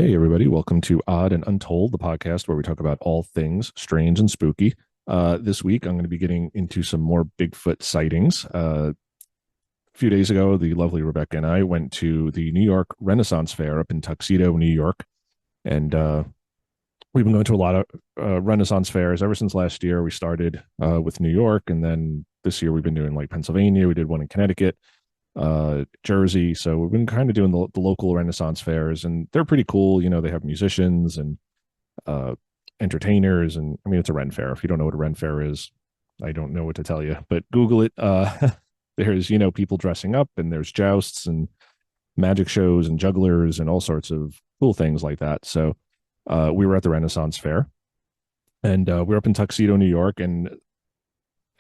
Hey, everybody. Welcome to Odd and Untold, the podcast where we talk about all things strange and spooky. This week, I'm going to be getting into some more Bigfoot sightings. A few days ago, the lovely Rebecca and I went to the New York Renaissance Fair up in Tuxedo, New York. And we've been going to a lot of Renaissance fairs ever since last year. We started with New York, and then this year we've been doing like Pennsylvania. We did one in Connecticut, Jersey. So we've been kind of doing the local Renaissance fairs, and they're pretty cool. They have musicians and uh, entertainers, and I mean, it's a Ren fair. If you don't know what a Ren fair is, I don't know what to tell you, but Google it. There's people dressing up, and there's jousts and magic shows and jugglers and all sorts of cool things like that. So we were at the Renaissance Fair, and we're up in Tuxedo, New York, and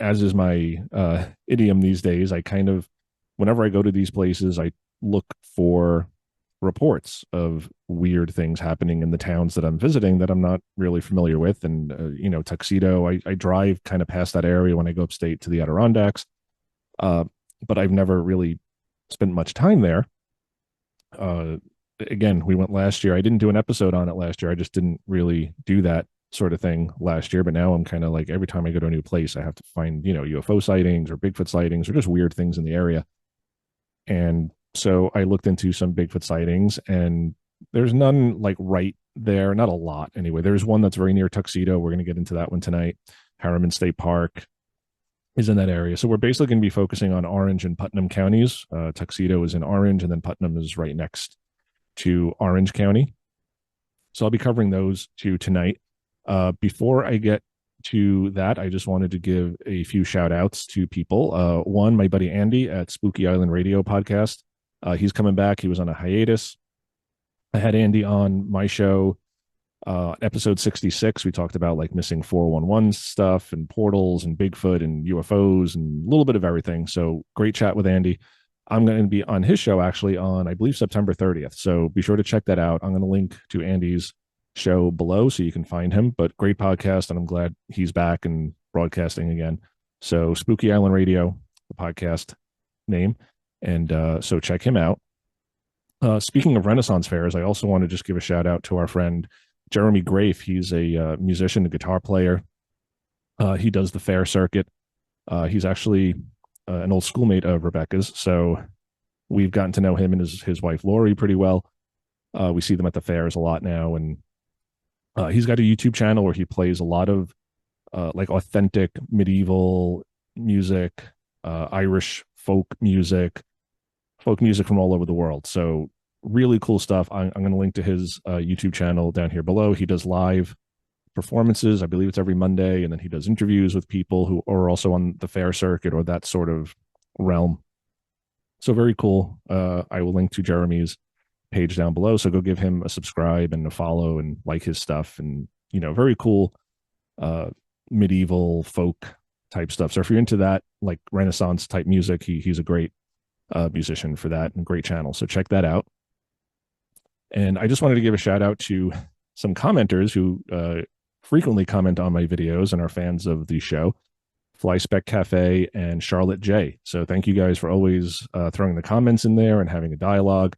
as is my idiom these days, I kind of whenever I go to these places, I look for reports of weird things happening in the towns that I'm visiting that I'm not really familiar with. And, Tuxedo, I drive kind of past that area when I go upstate to the Adirondacks, but I've never really spent much time there. Uh, again, we went last year. I didn't do an episode on it last year. I just didn't really do that sort of thing last year. But now I'm kind of like every time I go to a new place, I have to find, UFO sightings or Bigfoot sightings or just weird things in the area. And so I looked into some Bigfoot sightings, and there's none like right there, not a lot anyway. There's one that's very near Tuxedo. We're going to get into that one tonight. Harriman State Park is in that area. So we're basically going to be focusing on Orange and Putnam counties. Tuxedo is in Orange, and then Putnam is right next to Orange County. So I'll be covering those two tonight. Before I get to that, I just wanted to give a few shout outs to people. One, my buddy Andy at Spooky Island Radio podcast. He's coming back. He was on a hiatus. I had Andy on my show, episode 66. We talked about like missing 411 stuff and portals and Bigfoot and UFOs and a little bit of everything. So great chat with Andy. I'm going to be on his show actually on, I believe, September 30th. So be sure to check that out. I'm going to link to Andy's show below so you can find him, but great podcast, and I'm glad he's back and broadcasting again. So Spooky Island Radio, the podcast name, and so check him out. Speaking of Renaissance fairs, I also want to just give a shout out to our friend Jeremy Grafe. He's a musician, a guitar player. He does the fair circuit. He's actually an old schoolmate of Rebecca's, so we've gotten to know him and his wife Lori pretty well. We see them at the fairs a lot now, and he's got a YouTube channel where he plays a lot of like authentic medieval music, Irish folk music from all over the world. So really cool stuff. I'm going to link to his YouTube channel down here below. He does live performances. I believe it's every Monday. And then he does interviews with people who are also on the fair circuit or that sort of realm. So very cool. I will link to Jeremy's page down below. So go give him a subscribe and a follow and like his stuff. And, very cool medieval folk type stuff. So if you're into that, like Renaissance type music, he's a great musician for that and great channel. So check that out. And I just wanted to give a shout out to some commenters who frequently comment on my videos and are fans of the show. Fly Spec Cafe and Charlotte J. So thank you guys for always throwing the comments in there and having a dialogue.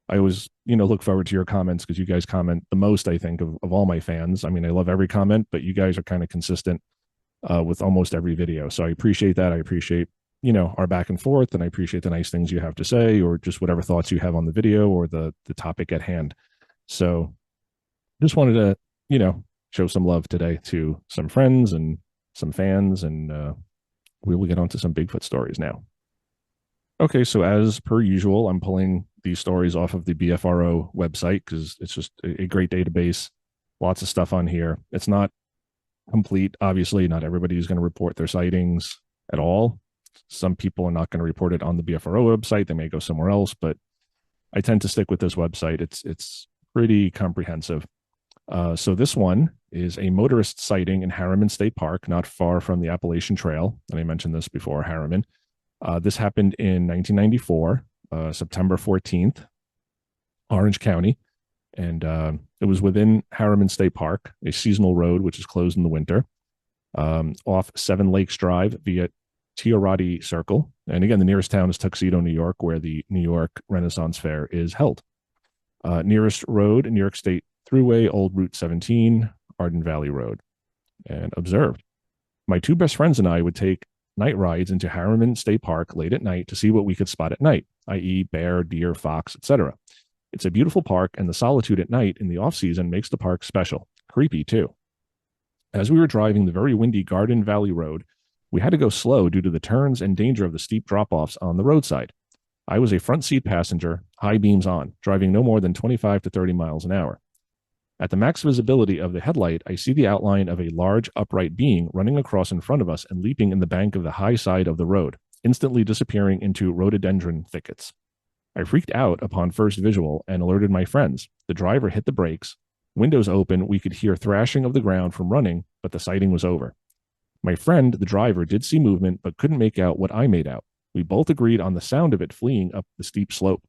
I always, look forward to your comments because you guys comment the most, I think, of all my fans. I mean, I love every comment, but you guys are kind of consistent with almost every video. So I appreciate that. I appreciate, our back and forth, and I appreciate the nice things you have to say or just whatever thoughts you have on the video or the topic at hand. So just wanted to, show some love today to some friends and some fans, and we will get on to some Bigfoot stories now. Okay, so as per usual, I'm pulling these stories off of the BFRO website because it's just a great database. Lots of stuff on here. It's not complete. Obviously, not everybody is going to report their sightings at all. Some people are not going to report it on the BFRO website. They may go somewhere else, but I tend to stick with this website. It's pretty comprehensive. So this one is a motorist sighting in Harriman State Park, not far from the Appalachian Trail. And I mentioned this before, Harriman. This happened in 1994, September 14th, Orange County. And it was within Harriman State Park, a seasonal road which is closed in the winter, off Seven Lakes Drive via Tiorati Circle. And again, the nearest town is Tuxedo, New York, where the New York Renaissance Fair is held. Nearest road, New York State Thruway, Old Route 17, Arden Valley Road. And observed. My two best friends and I would take night rides into Harriman State Park late at night to see what we could spot at night, i.e., bear, deer, fox, etc. It's a beautiful park, and the solitude at night in the off-season makes the park special. Creepy, too. As we were driving the very windy Garden Valley Road, we had to go slow due to the turns and danger of the steep drop-offs on the roadside. I was a front seat passenger, high beams on, driving no more than 25 to 30 miles an hour. At the max visibility of the headlight, I see the outline of a large upright being running across in front of us and leaping in the bank of the high side of the road, instantly disappearing into rhododendron thickets. I freaked out upon first visual and alerted my friends. The driver hit the brakes. Windows open, we could hear thrashing of the ground from running, but the sighting was over. My friend, the driver, did see movement, but couldn't make out what I made out. We both agreed on the sound of it fleeing up the steep slope.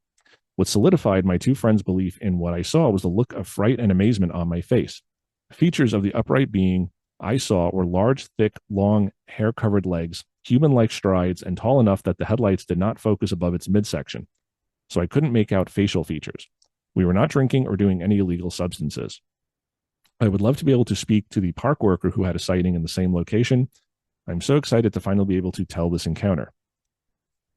What solidified my two friends' belief in what I saw was the look of fright and amazement on my face. Features of the upright being I saw were large, thick, long, hair-covered legs, human-like strides, and tall enough that the headlights did not focus above its midsection. So I couldn't make out facial features. We were not drinking or doing any illegal substances. I would love to be able to speak to the park worker who had a sighting in the same location. I'm so excited to finally be able to tell this encounter.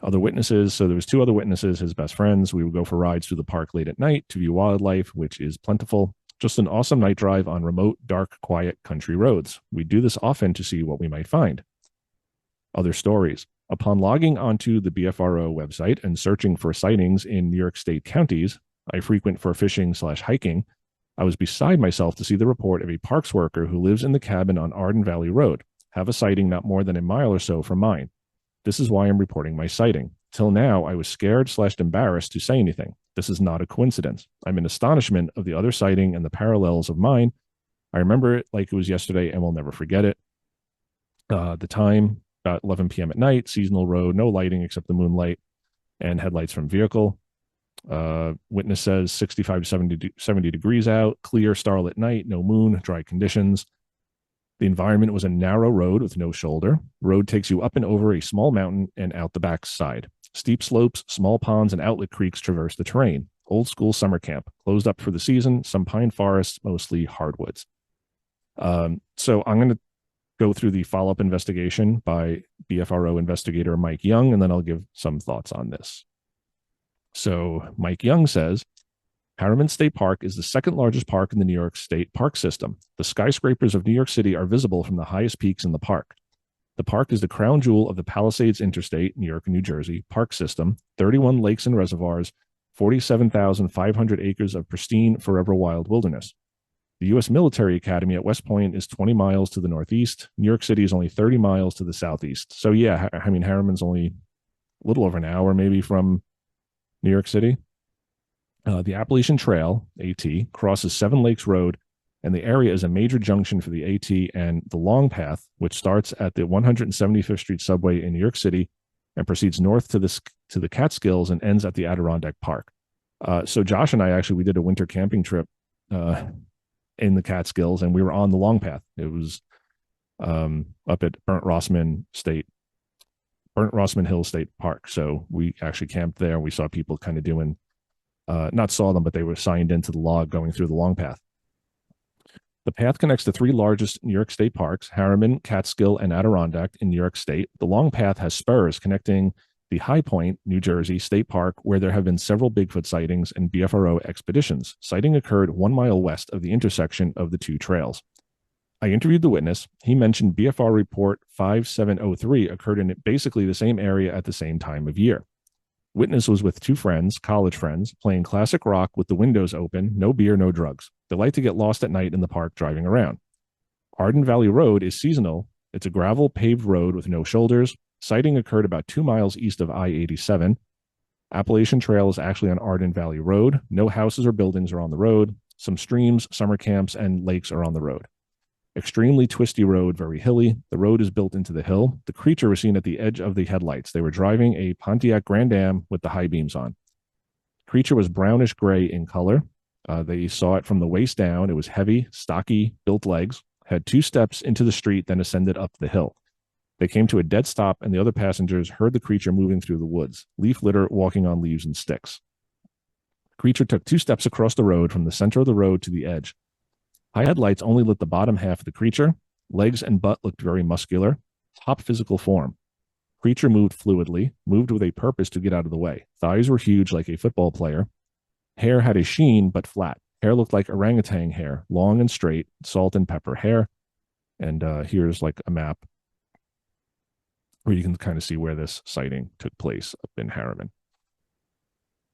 Other witnesses, so there was two other witnesses, his best friends. We would go for rides through the park late at night to view wildlife, which is plentiful. Just an awesome night drive on remote, dark, quiet country roads. We do this often to see what we might find. Other stories. Upon logging onto the BFRO website and searching for sightings in New York State counties I frequent for fishing/hiking, I was beside myself to see the report of a parks worker who lives in the cabin on Arden Valley Road, have a sighting not more than a mile or so from mine. This is why I'm reporting my sighting. Till now, I was scared/embarrassed to say anything. This is not a coincidence. I'm in astonishment of the other sighting and the parallels of mine. I remember it like it was yesterday and will never forget it. The time, about 11 p.m. at night, seasonal road, no lighting except the moonlight and headlights from vehicle. Witness says 65 to 70 degrees out, clear starlit night, no moon, dry conditions. The environment was a narrow road with no shoulder. The road takes you up and over a small mountain and out the back side. Steep slopes, small ponds, and outlet creeks traverse the terrain. Old school summer camp, closed up for the season, some pine forests, mostly hardwoods. So I'm going to go through the follow-up investigation by BFRO investigator Mike Young, and then I'll give some thoughts on this. So Mike Young says, Harriman State Park is the second largest park in the New York State park system. The skyscrapers of New York City are visible from the highest peaks in the park. The park is the crown jewel of the Palisades Interstate, New York and New Jersey, park system, 31 lakes and reservoirs, 47,500 acres of pristine, forever wild wilderness. The U.S. Military Academy at West Point is 20 miles to the northeast. New York City is only 30 miles to the southeast. So yeah, I mean, Harriman's only a little over an hour maybe from New York City. The Appalachian Trail, AT, crosses Seven Lakes Road, and the area is a major junction for the AT and the Long Path, which starts at the 175th Street subway in New York City and proceeds north to the Catskills and ends at the Adirondack Park. So Josh and I we did a winter camping trip in the Catskills, and we were on the Long Path. It was up at Burnt Rossman Hill State Park. So we actually camped there. We saw people kind of doing, not saw them, but they were signed into the log going through the Long Path. The path connects the three largest New York State parks, Harriman, Catskill, and Adirondack in New York State. The Long Path has spurs connecting the High Point, New Jersey State Park, where there have been several Bigfoot sightings and BFRO expeditions. Sighting occurred 1 mile west of the intersection of the two trails. I interviewed the witness. He mentioned BFR report 5703 occurred in basically the same area at the same time of year. Witness was with two friends, college friends, playing classic rock with the windows open, no beer, no drugs. They like to get lost at night in the park driving around. Arden Valley Road is seasonal. It's a gravel paved road with no shoulders. Sighting occurred about 2 miles east of I-87. Appalachian Trail is actually on Arden Valley Road. No houses or buildings are on the road. Some streams, summer camps, and lakes are on the road. Extremely twisty road, very hilly. The road is built into the hill. The creature was seen at the edge of the headlights. They were driving a Pontiac Grand Am with the high beams on. The creature was brownish gray in color. They saw it from the waist down. It was heavy, stocky, built legs, had 2 steps into the street, then ascended up the hill. They came to a dead stop, and the other passengers heard the creature moving through the woods, leaf litter walking on leaves and sticks. Creature took 2 steps across the road from the center of the road to the edge. High headlights only lit the bottom half of the creature. Legs and butt looked very muscular. Top physical form. Creature moved fluidly, moved with a purpose to get out of the way. Thighs were huge like a football player. Hair had a sheen, but flat. Hair looked like orangutan hair, long and straight, salt and pepper hair. And here's like a map where you can kind of see where this sighting took place up in Harriman.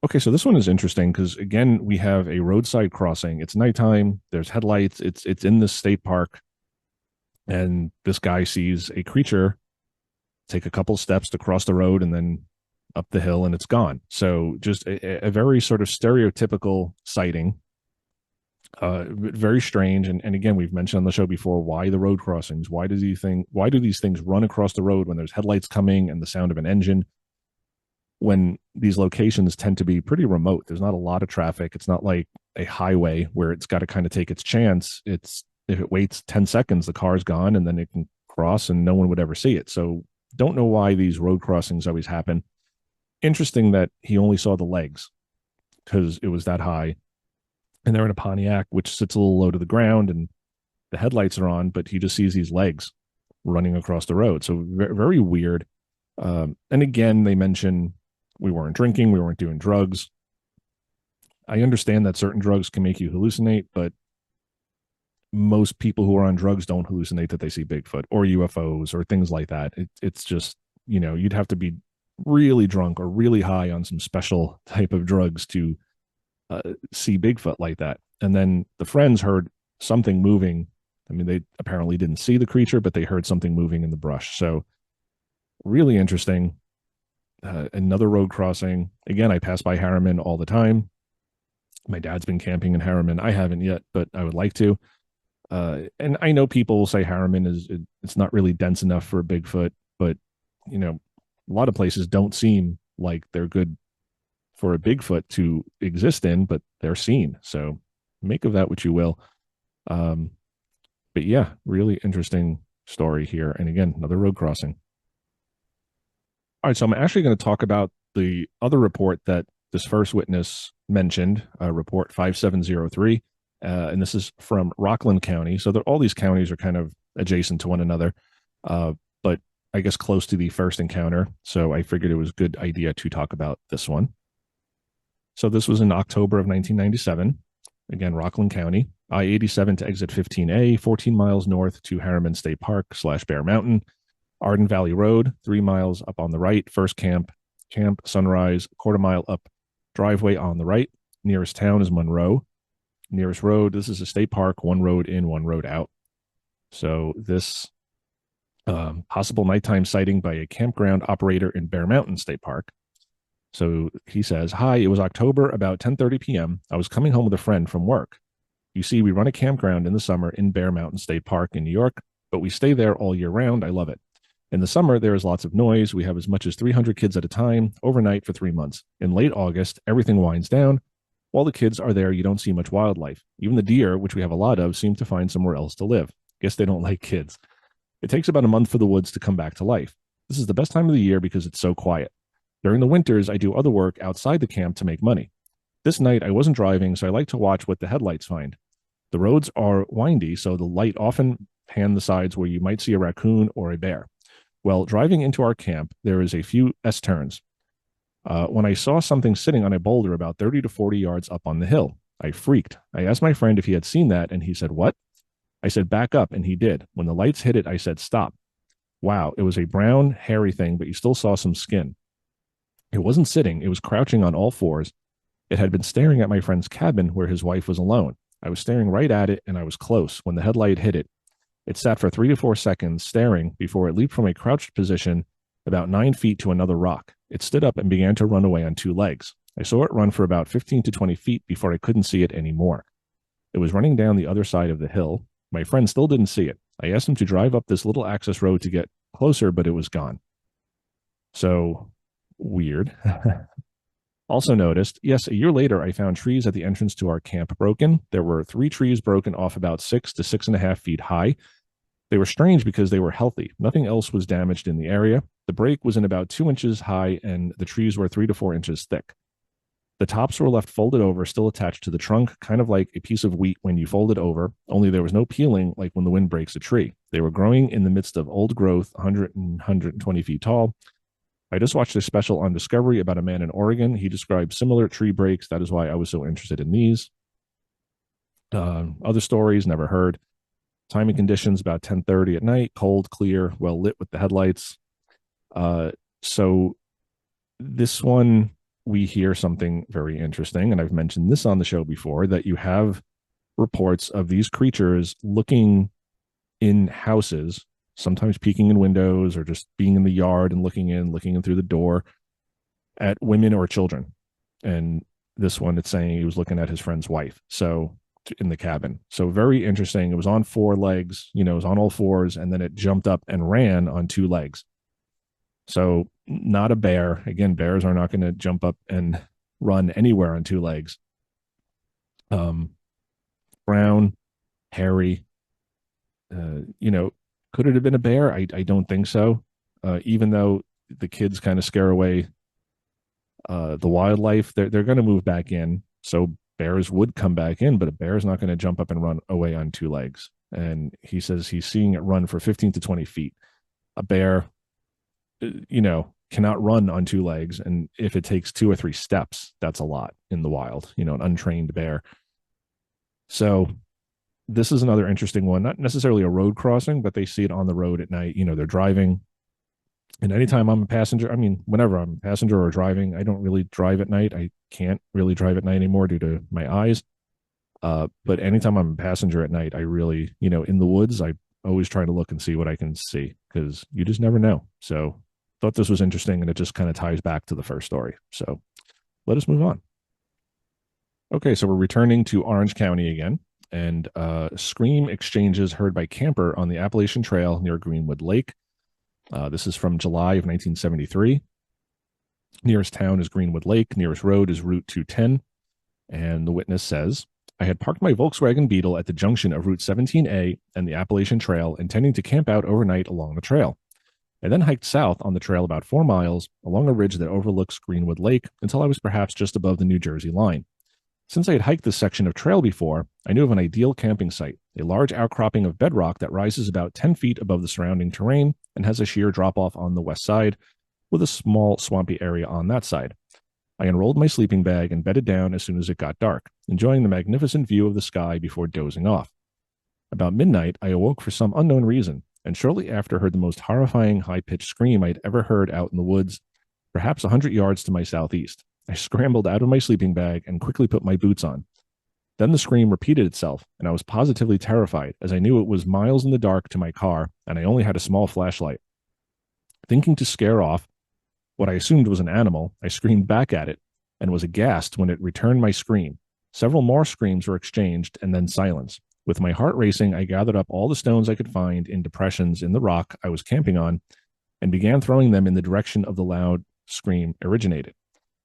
Okay, so this one is interesting because, again, we have a roadside crossing. It's nighttime. There's headlights. It's in the state park. And this guy sees a creature take a couple steps to cross the road and then up the hill, and it's gone. So just a very sort of stereotypical sighting. Very strange. And again, we've mentioned on the show before, why the road crossings? Why do these things run across the road when there's headlights coming and the sound of an engine? When these locations tend to be pretty remote, there's not a lot of traffic. It's not like a highway where it's got to kind of take its chance. If it waits 10 seconds, the car's gone and then it can cross and no one would ever see it. So don't know why these road crossings always happen. Interesting that he only saw the legs because it was that high. And they're in a Pontiac, which sits a little low to the ground, and the headlights are on, but he just sees these legs running across the road. So very weird. And again, they mention we weren't drinking, we weren't doing drugs. I understand that certain drugs can make you hallucinate, but most people who are on drugs don't hallucinate that they see Bigfoot or UFOs or things like that. It's just, you'd have to be really drunk or really high on some special type of drugs to see Bigfoot like that. And then the friends heard something moving. I mean, they apparently didn't see the creature, but they heard something moving in the brush. So really interesting. Another road crossing. Again, I pass by Harriman all the time. My dad's been camping in Harriman. I haven't yet, but I would like to. And I know people will say Harriman it's not really dense enough for a Bigfoot, but a lot of places don't seem like they're good for a Bigfoot to exist in, but they're seen. So make of that what you will. But yeah, really interesting story here. And again, another road crossing. All right, so I'm actually going to talk about the other report that this first witness mentioned, report 5703. And this is from Rockland County. So all these counties are kind of adjacent to one another, but I guess close to the first encounter. So I figured it was a good idea to talk about this one. So this was in October of 1997. Again, Rockland County, I-87 to exit 15A, 14 miles north to Harriman State Park / Bear Mountain, Arden Valley Road, 3 miles up on the right, first camp, Sunrise, quarter mile up, driveway on the right. Nearest town is Monroe. Nearest road, this is a state park, one road in, one road out. So this possible nighttime sighting by a campground operator in Bear Mountain State Park. So he says, "Hi, it was October, about 10:30 p.m. I was coming home with a friend from work. You see, we run a campground in the summer in Bear Mountain State Park in New York, but we stay there all year round. I love it. In the summer, there is lots of noise. We have as much as 300 kids at a time, overnight for 3 months. In late August, everything winds down. While the kids are there, you don't see much wildlife. Even the deer, which we have a lot of, seem to find somewhere else to live. Guess they don't like kids. It takes about a month for the woods to come back to life. This is the best time of the year because it's so quiet. During the winters, I do other work outside the camp to make money. This night, I wasn't driving, so I like to watch what the headlights find. The roads are windy, so the light often pan the sides where you might see a raccoon or a bear. Well, driving into our camp, there is a few S-turns. When I saw something sitting on a boulder about 30 to 40 yards up on the hill, I freaked. I asked my friend if he had seen that, and he said, "What?" I said, "Back up," and he did. When the lights hit it, I said, "Stop." Wow, it was a brown, hairy thing, but you still saw some skin. It wasn't sitting, it was crouching on all fours. It had been staring at my friend's cabin where his wife was alone. I was staring right at it, and I was close. When the headlight hit it, it sat for 3 to 4 seconds staring before it leaped from a crouched position about 9 feet to another rock. It stood up and began to run away on 2 legs. I saw it run for about 15 to 20 feet before I couldn't see it anymore. It was running down the other side of the hill. My friend still didn't see it. I asked him to drive up this little access road to get closer, but it was gone. So weird. Also noticed, yes, a year later, I found trees at the entrance to our camp broken. There were 3 trees broken off about 6 to 6.5 feet high. They were strange because they were healthy. Nothing else was damaged in the area. The break was in about 2 inches high, and the trees were 3 to 4 inches thick. The tops were left folded over, still attached to the trunk, kind of like a piece of wheat when you fold it over, only there was no peeling like when the wind breaks a tree. They were growing in the midst of old growth, 100 and 120 feet tall. I just watched a special on Discovery about a man in Oregon. He described similar tree breaks. That is why I was so interested in these. Other stories, never heard. Timing conditions about 10:30 at night, cold, clear, well lit with the headlights. So this one, we hear something very interesting, and I've mentioned this on the show before, that you have reports of these creatures looking in houses, sometimes peeking in windows or just being in the yard and looking in through the door at women or children. And this one, it's saying he was looking at his friend's wife. So in the cabin. So very interesting. It was on four legs, it was on all fours, and then it jumped up and ran on two legs. So not a bear. Again, bears are not going to jump up and run anywhere on two legs. Brown, hairy. Could it have been a bear? I don't think so. Even though the kids kind of scare away the wildlife, they're going to move back in. So bears would come back in, but a bear is not going to jump up and run away on two legs. And he says he's seeing it run for 15 to 20 feet. A bear, cannot run on two legs. And if it takes 2 or 3 steps, that's a lot in the wild, an untrained bear. So this is another interesting one, not necessarily a road crossing, but they see it on the road at night. They're driving. And anytime I'm a passenger, whenever I'm a passenger or driving, I don't really drive at night. I can't really drive at night anymore due to my eyes. But anytime I'm a passenger at night, I really, in the woods, I always try to look and see what I can see, because you just never know. So thought this was interesting, and it just kind of ties back to the first story. So let us move on. Okay, so we're returning to Orange County again, and scream exchanges heard by camper on the Appalachian Trail near Greenwood Lake. This is from July of 1973. Nearest town is Greenwood Lake. Nearest road is Route 210. And the witness says, I had parked my Volkswagen Beetle at the junction of Route 17A and the Appalachian Trail, intending to camp out overnight along the trail. I then hiked south on the trail about 4 miles along a ridge that overlooks Greenwood Lake until I was perhaps just above the New Jersey line. Since I had hiked this section of trail before, I knew of an ideal camping site, a large outcropping of bedrock that rises about 10 feet above the surrounding terrain and has a sheer drop-off on the west side, with a small swampy area on that side. I unrolled my sleeping bag and bedded down as soon as it got dark, enjoying the magnificent view of the sky before dozing off. About midnight, I awoke for some unknown reason, and shortly after heard the most horrifying high-pitched scream I'd ever heard out in the woods, perhaps 100 yards to my southeast. I scrambled out of my sleeping bag and quickly put my boots on. Then the scream repeated itself, and I was positively terrified, as I knew it was miles in the dark to my car, and I only had a small flashlight. Thinking to scare off what I assumed was an animal, I screamed back at it, and was aghast when it returned my scream. Several more screams were exchanged, and then silence. With my heart racing, I gathered up all the stones I could find in depressions in the rock I was camping on, and began throwing them in the direction of the loud scream originated.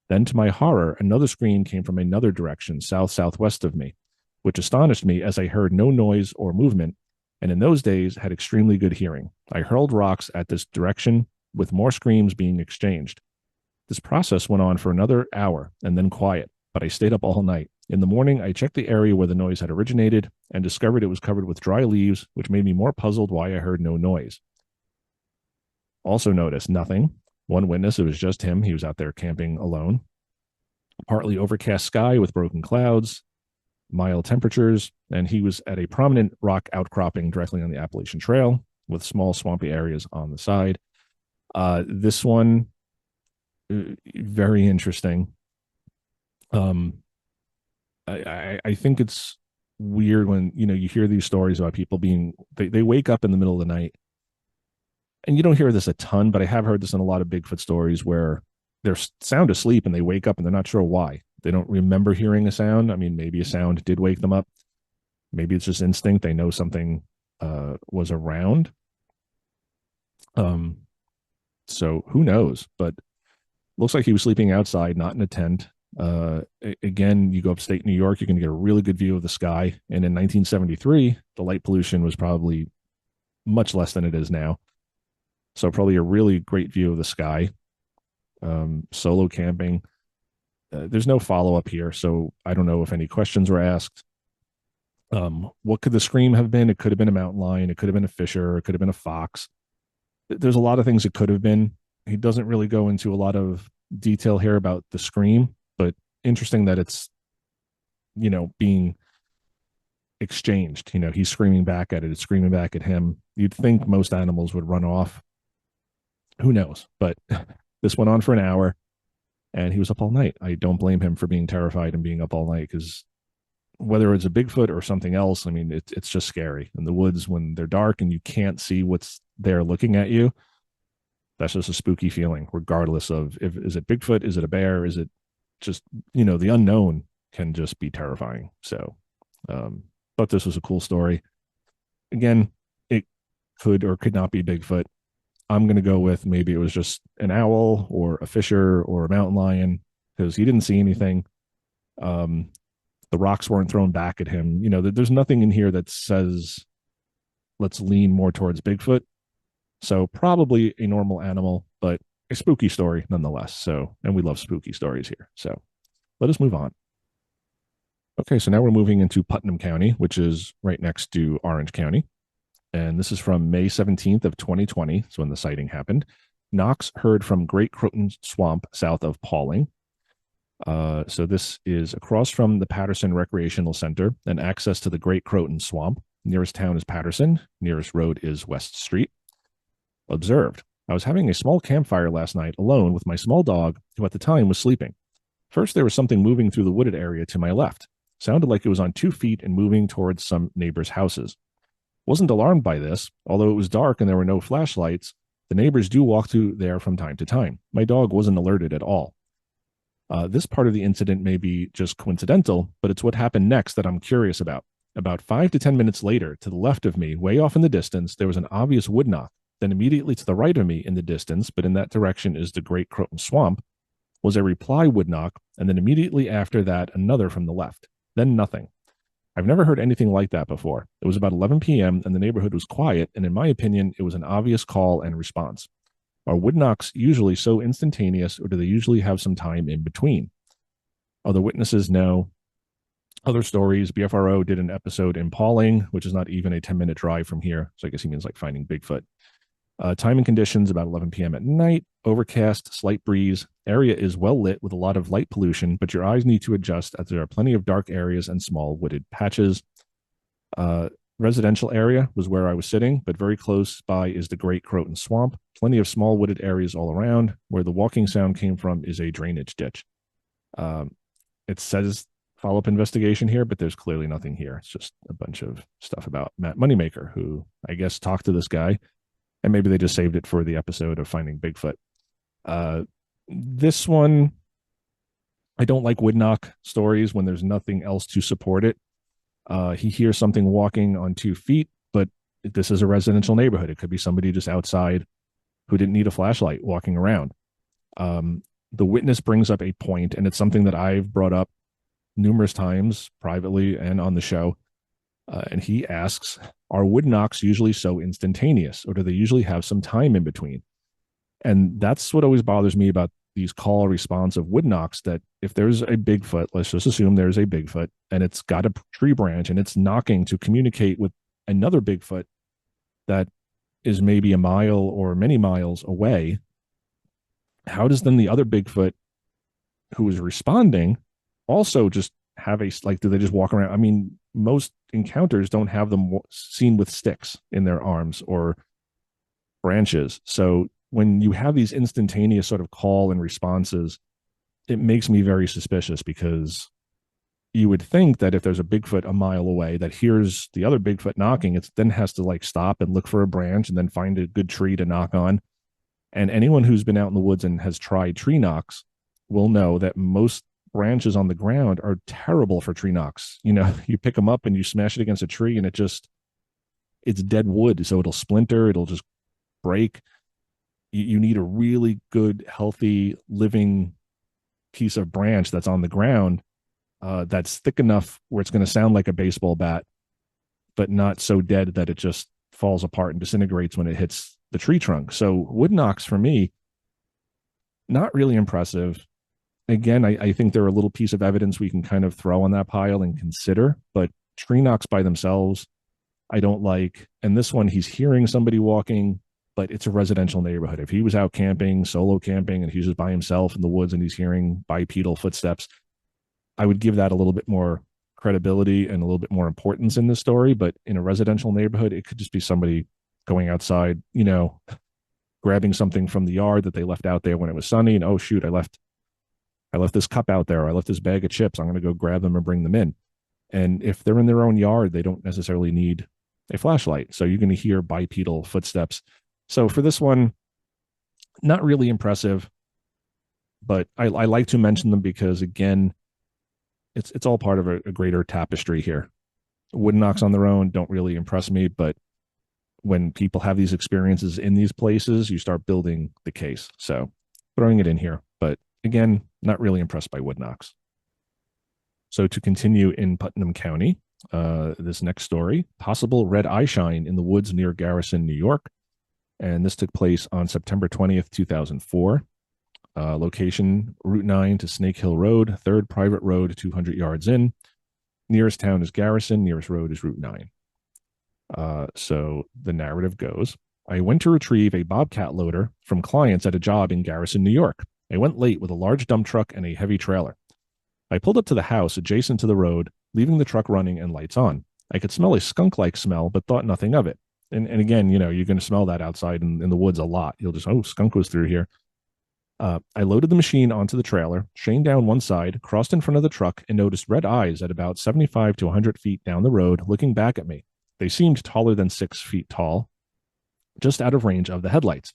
Then, to my horror, another scream came from another direction, south-southwest of me, which astonished me as I heard no noise or movement, and in those days had extremely good hearing. I hurled rocks at this direction, with more screams being exchanged. This process went on for another hour, and then quiet, but I stayed up all night. In the morning, I checked the area where the noise had originated, and discovered it was covered with dry leaves, which made me more puzzled why I heard no noise. Also noticed nothing. One witness, it was just him. He was out there camping alone. Partly overcast sky with broken clouds, mild temperatures, and he was at a prominent rock outcropping directly on the Appalachian Trail with small swampy areas on the side. This one, very interesting. I think it's weird when, you hear these stories about people they wake up in the middle of the night. And you don't hear this a ton, but I have heard this in a lot of Bigfoot stories where they're sound asleep and they wake up and they're not sure why. They don't remember hearing a sound. Maybe a sound did wake them up. Maybe it's just instinct. They know something was around. So who knows? But looks like he was sleeping outside, not in a tent. Again, you go upstate New York, you're going to get a really good view of the sky. And in 1973, the light pollution was probably much less than it is now. So probably a really great view of the sky. Solo camping. There's no follow-up here, so I don't know if any questions were asked. What could the scream have been? It could have been a mountain lion. It could have been a fisher. It could have been a fox. There's a lot of things it could have been. He doesn't really go into a lot of detail here about the scream, but interesting that it's, being exchanged. He's screaming back at it. It's screaming back at him. You'd think most animals would run off. Who knows? But this went on for an hour and he was up all night. I don't blame him for being terrified and being up all night, because whether it's a Bigfoot or something else, I mean, it's just scary. In the woods, when they're dark and you can't see what's there looking at you, that's just a spooky feeling, regardless of is it Bigfoot, is it a bear, is it just, the unknown can just be terrifying. So, but this was a cool story. Again, it could or could not be Bigfoot. I'm going to go with maybe it was just an owl or a fisher or a mountain lion, because he didn't see anything. The rocks weren't thrown back at him. There's nothing in here that says let's lean more towards Bigfoot. So probably a normal animal, but a spooky story nonetheless. So, and we love spooky stories here. So let us move on. Okay, so now we're moving into Putnam County, which is right next to Orange County. And this is from May 17th of 2020. That's when the sighting happened. Knocks heard from Great Croton Swamp south of Pawling. So this is across from the Patterson Recreational Center and access to the Great Croton Swamp. Nearest town is Patterson. Nearest road is West Street. Observed. I was having a small campfire last night alone with my small dog, who at the time was sleeping. First, there was something moving through the wooded area to my left. Sounded like it was on 2 feet and moving towards some neighbors' houses. Wasn't alarmed by this, although it was dark and there were no flashlights. The neighbors do walk through there from time to time. My dog wasn't alerted at all. This part of the incident may be just coincidental, but it's what happened next that I'm curious about. About 5 to 10 minutes later, to the left of me, way off in the distance, there was an obvious wood knock. Then immediately to the right of me in the distance, but in that direction is the Great Croton Swamp, was a reply wood knock, and then immediately after that, another from the left. Then nothing. I've never heard anything like that before. It was about 11 p.m., and the neighborhood was quiet, and in my opinion, it was an obvious call and response. Are wood knocks usually so instantaneous, or do they usually have some time in between? Other witnesses know. Other stories, BFRO did an episode in Pawling, which is not even a 10-minute drive from here, so I guess he means like finding Bigfoot. Time and conditions, about 11 p.m. at night, overcast, slight breeze. Area is well lit with a lot of light pollution, but your eyes need to adjust as there are plenty of dark areas and small wooded patches. Residential area was where I was sitting, but very close by is the Great Croton Swamp. Plenty of small wooded areas all around. Where the walking sound came from is a drainage ditch. It says follow-up investigation here, but there's clearly nothing here. It's just a bunch of stuff about Matt Moneymaker, who I guess talked to this guy, and maybe they just saved it for the episode of Finding Bigfoot. This one, I don't like wood knock stories when there's nothing else to support it. He hears something walking on 2 feet, but this is a residential neighborhood. It could be somebody just outside who didn't need a flashlight walking around. The witness brings up a point, and it's something that I've brought up numerous times privately and on the show. And he asks, are wood knocks usually so instantaneous, or do they usually have some time in between? And that's what always bothers me about these call response of wood knocks, that if there's a Bigfoot, let's just assume there's a Bigfoot and it's got a tree branch and it's knocking to communicate with another Bigfoot that is maybe a mile or many miles away, how does then the other Bigfoot who is responding also just have a, like, do they just walk around? I mean, most encounters don't have them seen with sticks in their arms or branches. So when you have these instantaneous sort of call and responses, it makes me very suspicious, because you would think that if there's a Bigfoot a mile away that hears the other Bigfoot knocking, it then has to like stop and look for a branch and then find a good tree to knock on. And anyone who's been out in the woods and has tried tree knocks will know that most branches on the ground are terrible for tree knocks. You pick them up and you smash it against a tree and it's dead wood. So it'll splinter, it'll just break. You need a really good, healthy, living piece of branch that's on the ground, that's thick enough where it's going to sound like a baseball bat, but not so dead that it just falls apart and disintegrates when it hits the tree trunk. So wood knocks for me, not really impressive. again, I think they're a little piece of evidence we can kind of throw on that pile and consider, but tree knocks by themselves, I don't like. And this one, he's hearing somebody walking, but it's a residential neighborhood. If he was out camping, solo camping, and he's just by himself in the woods and he's hearing bipedal footsteps, I would give that a little bit more credibility and a little bit more importance in this story. But in a residential neighborhood, it could just be somebody going outside, grabbing something from the yard that they left out there when it was sunny. And oh shoot, I left this cup out there. I left this bag of chips. I'm going to go grab them and bring them in. And if they're in their own yard, they don't necessarily need a flashlight. So you're going to hear bipedal footsteps. So for this one, not really impressive, but I like to mention them because, again, it's all part of a greater tapestry here. Wood knocks on their own don't really impress me, but when people have these experiences in these places, you start building the case. So throwing it in here, but again, not really impressed by wood knocks. So to continue in Putnam County, this next story, possible red eyeshine in the woods near Garrison, New York. And this took place on September 20th, 2004. Location, Route 9 to Snake Hill Road, third private road, 200 yards in. Nearest town is Garrison, nearest road is Route 9. So the narrative goes, I went to retrieve a bobcat loader from clients at a job in Garrison, New York. I went late with a large dump truck and a heavy trailer. I pulled up to the house adjacent to the road, leaving the truck running and lights on. I could smell a skunk-like smell, but thought nothing of it. And again, you're going to smell that outside in the woods a lot. You'll just, skunk was through here. I loaded the machine onto the trailer, chained down one side, crossed in front of the truck, and noticed red eyes at about 75 to 100 feet down the road, looking back at me. They seemed taller than 6 feet tall, just out of range of the headlights.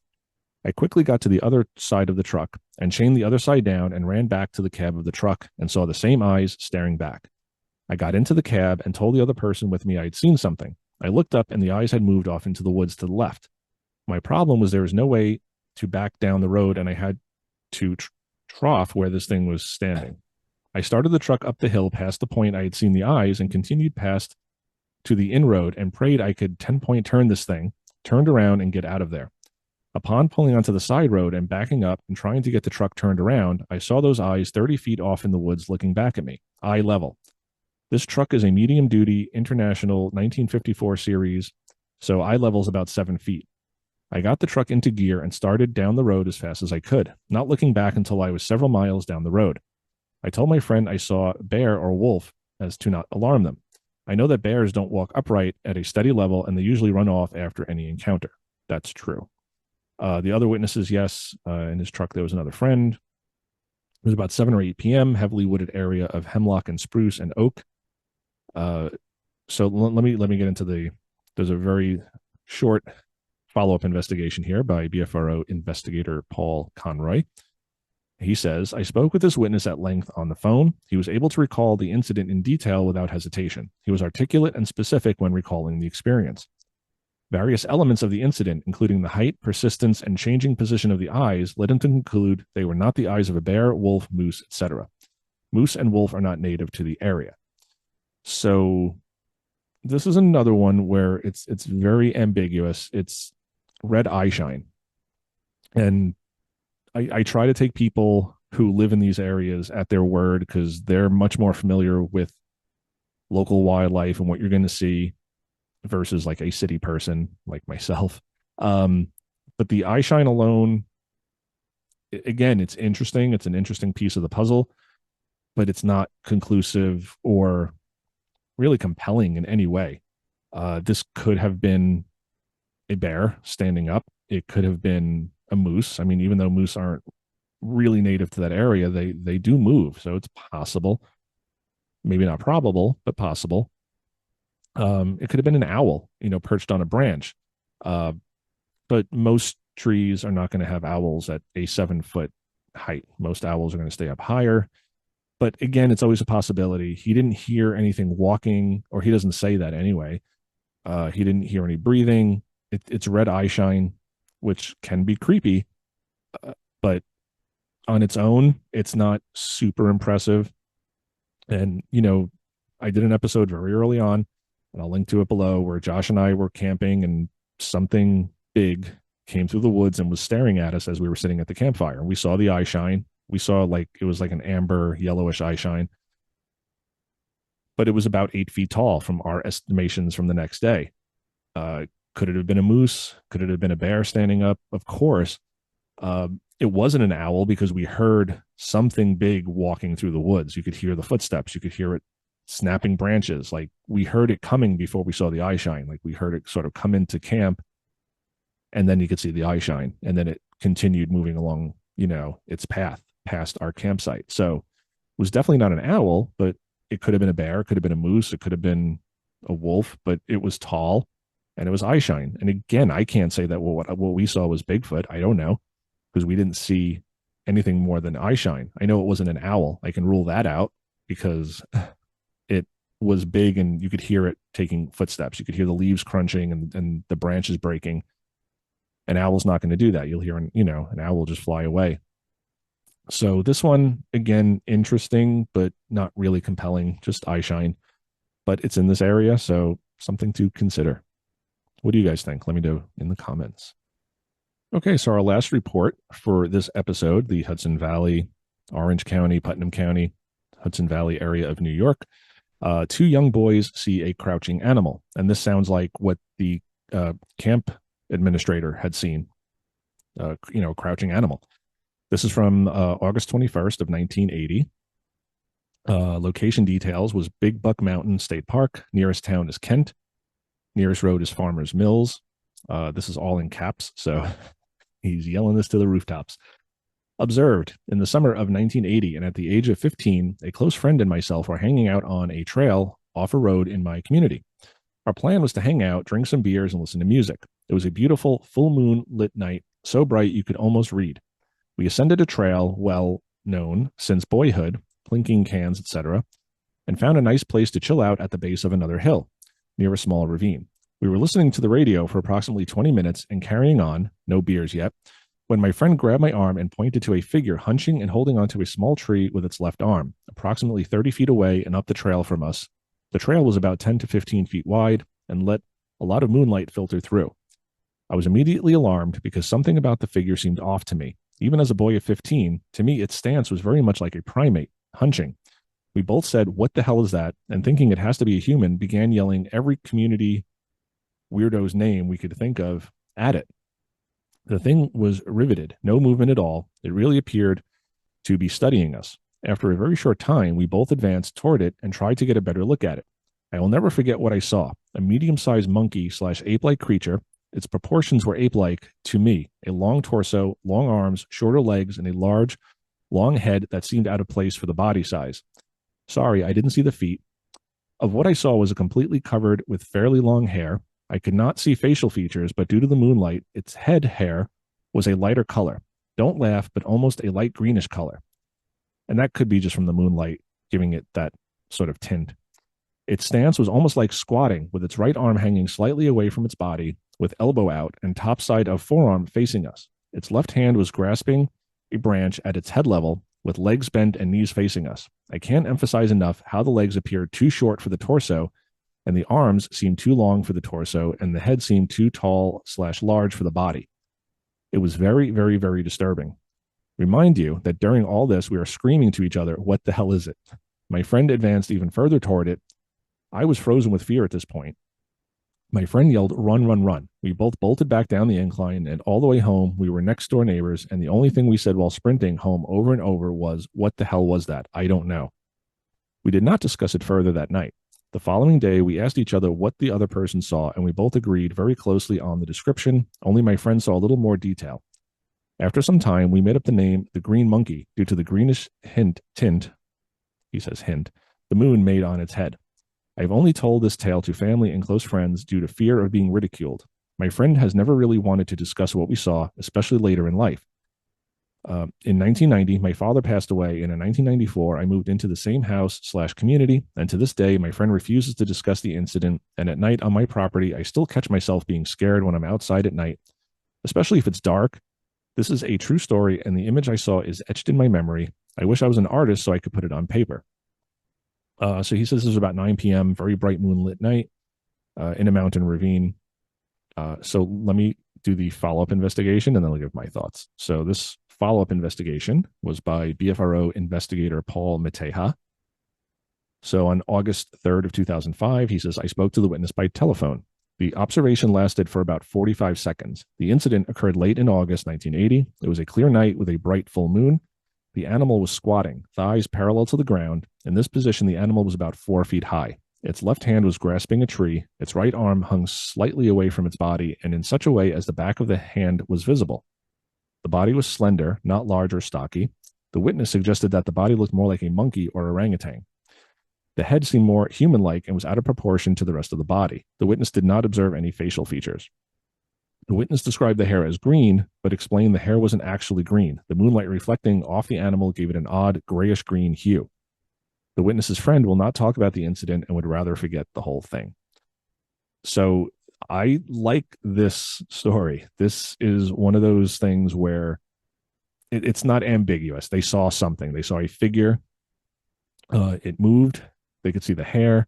I quickly got to the other side of the truck and chained the other side down and ran back to the cab of the truck and saw the same eyes staring back. I got into the cab and told the other person with me I had seen something. I looked up and the eyes had moved off into the woods to the left. My problem was there was no way to back down the road and I had to trough where this thing was standing. I started the truck up the hill past the point I had seen the eyes and continued past to the inroad and prayed I could 10-point turn this thing, turned around and get out of there. Upon pulling onto the side road and backing up and trying to get the truck turned around, I saw those eyes 30 feet off in the woods looking back at me, eye level. This truck is a medium-duty International 1954 series, so eye level is about 7 feet. I got the truck into gear and started down the road as fast as I could, not looking back until I was several miles down the road. I told my friend I saw bear or wolf as to not alarm them. I know that bears don't walk upright at a steady level and they usually run off after any encounter. That's true. The other witnesses, yes, in his truck there was another friend. It was about 7 or 8 p.m., heavily wooded area of hemlock and spruce and oak. So let me get into there's a very short follow-up investigation here by BFRO investigator Paul Conroy. He says, I spoke with this witness at length on the phone. He was able to recall the incident in detail without hesitation. He was articulate and specific when recalling the experience. Various elements of the incident, including the height, persistence, and changing position of the eyes, led him to conclude they were not the eyes of a bear, wolf, moose, etc. Moose and wolf are not native to the area. So this is another one where it's very ambiguous. It's red eyeshine. And I try to take people who live in these areas at their word because they're much more familiar with local wildlife and what you're going to see versus like a city person like myself. But the eyeshine alone, again, it's interesting. It's an interesting piece of the puzzle, but it's not conclusive or really compelling in any way. This could have been a bear standing up. It could have been a moose. I mean, even though moose aren't really native to that area, they do move. So it's possible, maybe not probable, but possible. It could have been an owl, perched on a branch. But most trees are not going to have owls at a 7-foot height. Most owls are going to stay up higher. But again, it's always a possibility. He didn't hear anything walking, or he doesn't say that anyway. He didn't hear any breathing. It's red eyeshine, which can be creepy, but on its own, it's not super impressive. And, I did an episode very early on, and I'll link to it below, where Josh and I were camping and something big came through the woods and was staring at us as we were sitting at the campfire. And we saw the eyeshine, We saw like it was like an amber yellowish eyeshine, but it was about 8 feet tall from our estimations from the next day. Uh, could it have been a moose? Could it have been a bear standing up? Of course. It wasn't an owl because we heard something big walking through the woods. You could hear the footsteps. You could hear it snapping branches. Like we heard it coming before we saw the eyeshine. Like we heard it sort of come into camp, and then you could see the eyeshine, and then it continued moving along, its path past our campsite. So it was definitely not an owl, but it could have been a bear, it could have been a moose, it could have been a wolf, but it was tall and it was eyeshine. And again, I can't say that what we saw was Bigfoot. I don't know because we didn't see anything more than eyeshine. I know it wasn't an owl. I can rule that out because it was big and you could hear it taking footsteps. You could hear the leaves crunching and the branches breaking. An owl's not going to do that. You'll hear an owl just fly away. So this one, again, interesting, but not really compelling, just eyeshine. But it's in this area, so something to consider. What do you guys think? Let me know in the comments. Okay, so our last report for this episode, the Hudson Valley, Orange County, Putnam County, Hudson Valley area of New York. Two young boys see a crouching animal. And this sounds like what the camp administrator had seen, crouching animal. This is from August 21st of 1980. Location details was Big Buck Mountain State Park. Nearest town is Kent. Nearest road is Farmers Mills. This is all in caps, so he's yelling this to the rooftops. Observed in the summer of 1980, and at the age of 15, a close friend and myself were hanging out on a trail off a road in my community. Our plan was to hang out, drink some beers, and listen to music. It was a beautiful, full moon lit night, so bright you could almost read. We ascended a trail well known since boyhood, plinking cans, etc., and found a nice place to chill out at the base of another hill, near a small ravine. We were listening to the radio for approximately 20 minutes and carrying on, no beers yet, when my friend grabbed my arm and pointed to a figure hunching and holding onto a small tree with its left arm, approximately 30 feet away and up the trail from us. The trail was about 10 to 15 feet wide and let a lot of moonlight filter through. I was immediately alarmed because something about the figure seemed off to me. Even as a boy of 15, to me, its stance was very much like a primate, hunching. We both said, "What the hell is that?" And thinking it has to be a human, began yelling every community weirdo's name we could think of at it. The thing was riveted, no movement at all. It really appeared to be studying us. After a very short time, we both advanced toward it and tried to get a better look at it. I will never forget what I saw. A medium-sized monkey/ape-like creature. Its proportions were ape-like to me, a long torso, long arms, shorter legs, and a large, long head that seemed out of place for the body size. Sorry, I didn't see the feet. Of what I saw was completely covered with fairly long hair. I could not see facial features, but due to the moonlight, its head hair was a lighter color. Don't laugh, but almost a light greenish color. And that could be just from the moonlight giving it that sort of tint. Its stance was almost like squatting, with its right arm hanging slightly away from its body, with elbow out and top side of forearm facing us. Its left hand was grasping a branch at its head level, with legs bent and knees facing us. I can't emphasize enough how the legs appeared too short for the torso, and the arms seemed too long for the torso, and the head seemed too tall/large for the body. It was very, very, very disturbing. Remind you that during all this, we are screaming to each other, "What the hell is it?" My friend advanced even further toward it. I was frozen with fear at this point. My friend yelled, "Run, run, run." We both bolted back down the incline, and all the way home, we were next door neighbors, and the only thing we said while sprinting home over and over was, "What the hell was that? I don't know." We did not discuss it further that night. The following day, we asked each other what the other person saw, and we both agreed very closely on the description, only my friend saw a little more detail. After some time, we made up the name the Green Monkey due to the greenish tint, he says hint, the moon made on its head. I have only told this tale to family and close friends due to fear of being ridiculed. My friend has never really wanted to discuss what we saw, especially later in life. In 1990, my father passed away, and in 1994, I moved into the same house/community, and to this day, my friend refuses to discuss the incident, and at night on my property, I still catch myself being scared when I'm outside at night, especially if it's dark. This is a true story, and the image I saw is etched in my memory. I wish I was an artist so I could put it on paper. So he says this was about 9 p.m., very bright moonlit night in a mountain ravine. So let me do the follow-up investigation, and then I'll give my thoughts. So this follow-up investigation was by BFRO investigator Paul Mateja. So on August 3rd of 2005, he says, I spoke to the witness by telephone. The observation lasted for about 45 seconds. The incident occurred late in August 1980. It was a clear night with a bright full moon. The animal was squatting, thighs parallel to the ground. In this position, the animal was about 4 feet high. Its left hand was grasping a tree. Its right arm hung slightly away from its body and in such a way as the back of the hand was visible. The body was slender, not large or stocky. The witness suggested that the body looked more like a monkey or orangutan. The head seemed more human-like and was out of proportion to the rest of the body. The witness did not observe any facial features. The witness described the hair as green, but explained the hair wasn't actually green. The moonlight reflecting off the animal gave it an odd grayish-green hue. The witness's friend will not talk about the incident and would rather forget the whole thing. So I like this story. This is one of those things where it's not ambiguous. They saw something. They saw a figure. It moved. They could see the hair.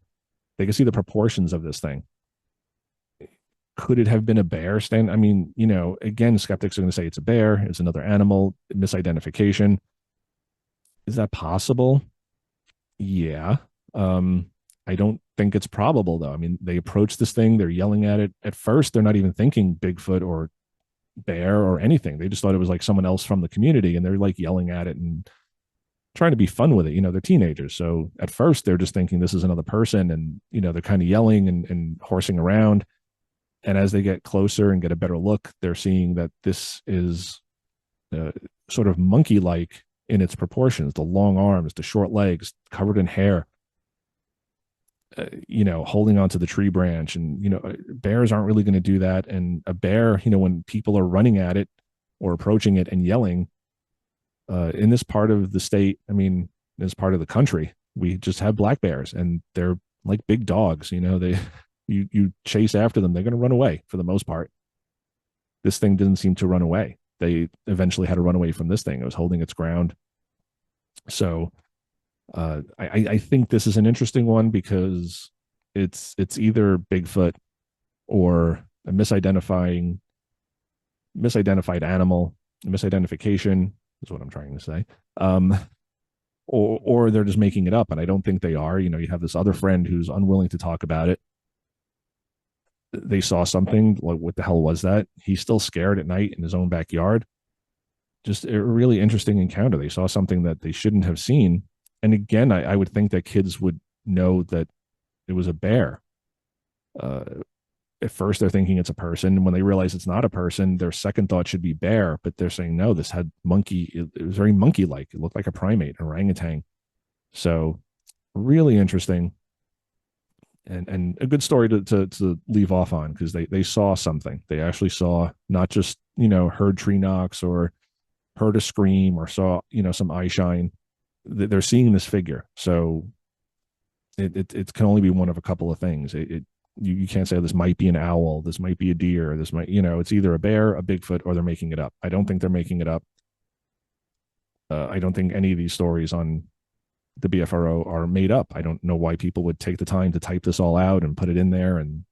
They could see the proportions of this thing. Could it have been a bear? I mean, again, skeptics are going to say it's a bear. It's another animal. Misidentification. Is that possible? Yeah. I don't think it's probable, though. I mean, they approach this thing. They're yelling at it. At first, they're not even thinking Bigfoot or bear or anything. They just thought it was like someone else from the community, and they're like yelling at it and trying to be fun with it. They're teenagers. So at first they're just thinking this is another person, and, they're kind of yelling and horsing around. And as they get closer and get a better look, they're seeing that this is sort of monkey-like in its proportions, the long arms, the short legs, covered in hair, holding onto the tree branch. And, bears aren't really going to do that. And a bear, when people are running at it or approaching it and yelling, in this part of the state, I mean, this part of the country, we just have black bears, and they're like big dogs. You chase after them, they're going to run away for the most part. This thing didn't seem to run away. They eventually had to run away from this thing. It was holding its ground. So I think this is an interesting one because it's either Bigfoot or a misidentified animal. Misidentification is what I'm trying to say. Or they're just making it up, and I don't think they are. You have this other friend who's unwilling to talk about it. They saw something. Like, what the hell was that? He's still scared at night in his own backyard. Just a really interesting encounter. They saw something that they shouldn't have seen. And again, I would think that kids would know that it was a bear. At first, they're thinking it's a person. When they realize it's not a person, their second thought should be bear. But they're saying, no, this had monkey. It was very monkey-like. It looked like a primate, an orangutan. So really interesting. And a good story to leave off on, because they saw something. They actually saw, not just, heard tree knocks or heard a scream or saw, some eyeshine. They're seeing this figure. So it can only be one of a couple of things. You can't say this might be an owl, this might be a deer, this might, it's either a bear, a Bigfoot, or they're making it up. I don't think they're making it up. I don't think any of these stories on the BFRO are made up. I don't know why people would take the time to type this all out and put it in there and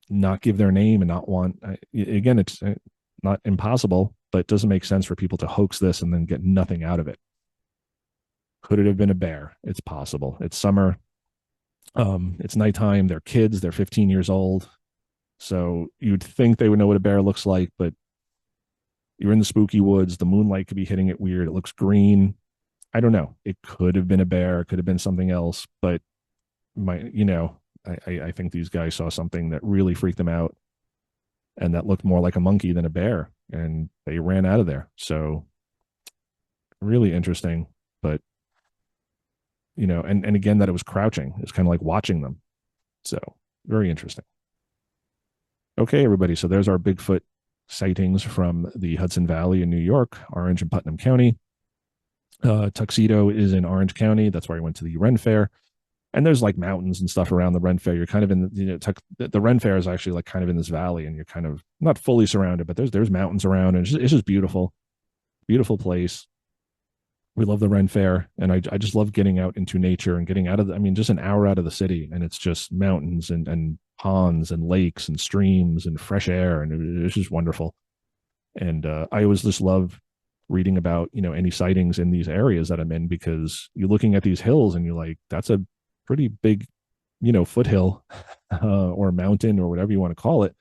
not give their name and not want, again, it's not impossible, but it doesn't make sense for people to hoax this and then get nothing out of it. Could it have been a bear? It's possible. It's summer. It's nighttime. They're kids. They're 15 years old. So you'd think they would know what a bear looks like, but you're in the spooky woods. The moonlight could be hitting it weird. It looks green. I don't know. It could have been a bear. It could have been something else. But I think these guys saw something that really freaked them out, and that looked more like a monkey than a bear, and they ran out of there. So really interesting. But and again, that it was crouching. It's kind of like watching them. So very interesting. Okay, everybody. So there's our Bigfoot sightings from the Hudson Valley in New York, Orange and Putnam County. Tuxedo is in Orange County. That's where I went to the Ren Fair. And there's like mountains and stuff around the Ren Fair. You're kind of in the Ren Fair is actually like kind of in this valley, and you're kind of not fully surrounded, but there's mountains around, and it's just beautiful, beautiful place. We love the Ren Fair, and I just love getting out into nature and getting out of just an hour out of the city, and it's just mountains and ponds and lakes and streams and fresh air, and it's just wonderful. And I always just love reading about, any sightings in these areas that I'm in, because you're looking at these hills and you're like, that's a pretty big, foothill or mountain or whatever you want to call it.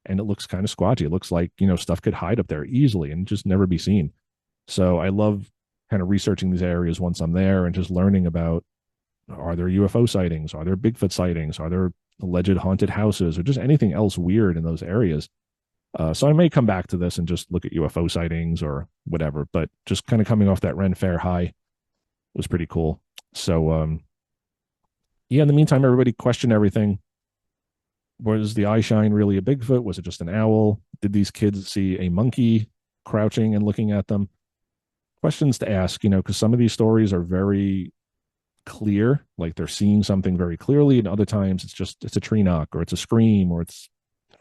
And it looks kind of squatchy. It looks like, stuff could hide up there easily and just never be seen. So I love kind of researching these areas once I'm there and just learning about, are there UFO sightings? Are there Bigfoot sightings? Are there alleged haunted houses or just anything else weird in those areas? So I may come back to this and just look at UFO sightings or whatever, but just kind of coming off that Ren Fair high was pretty cool. So, yeah, in the meantime, everybody question everything. Was the eyeshine really a Bigfoot? Was it just an owl? Did these kids see a monkey crouching and looking at them? Questions to ask, because some of these stories are very clear, like they're seeing something very clearly, and other times it's a tree knock or it's a scream or it's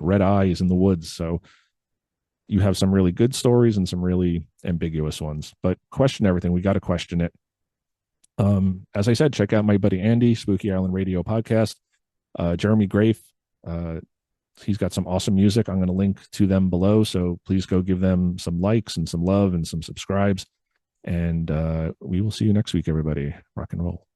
red eyes in the woods. So you have some really good stories and some really ambiguous ones, but question everything. We got to question it. As I said, check out my buddy Andy, Spooky Island Radio podcast, Jeremy Grafe. He's got some awesome music. I'm going to link to them below, so please go give them some likes and some love and some subscribes. And we will see you next week, everybody. Rock and roll.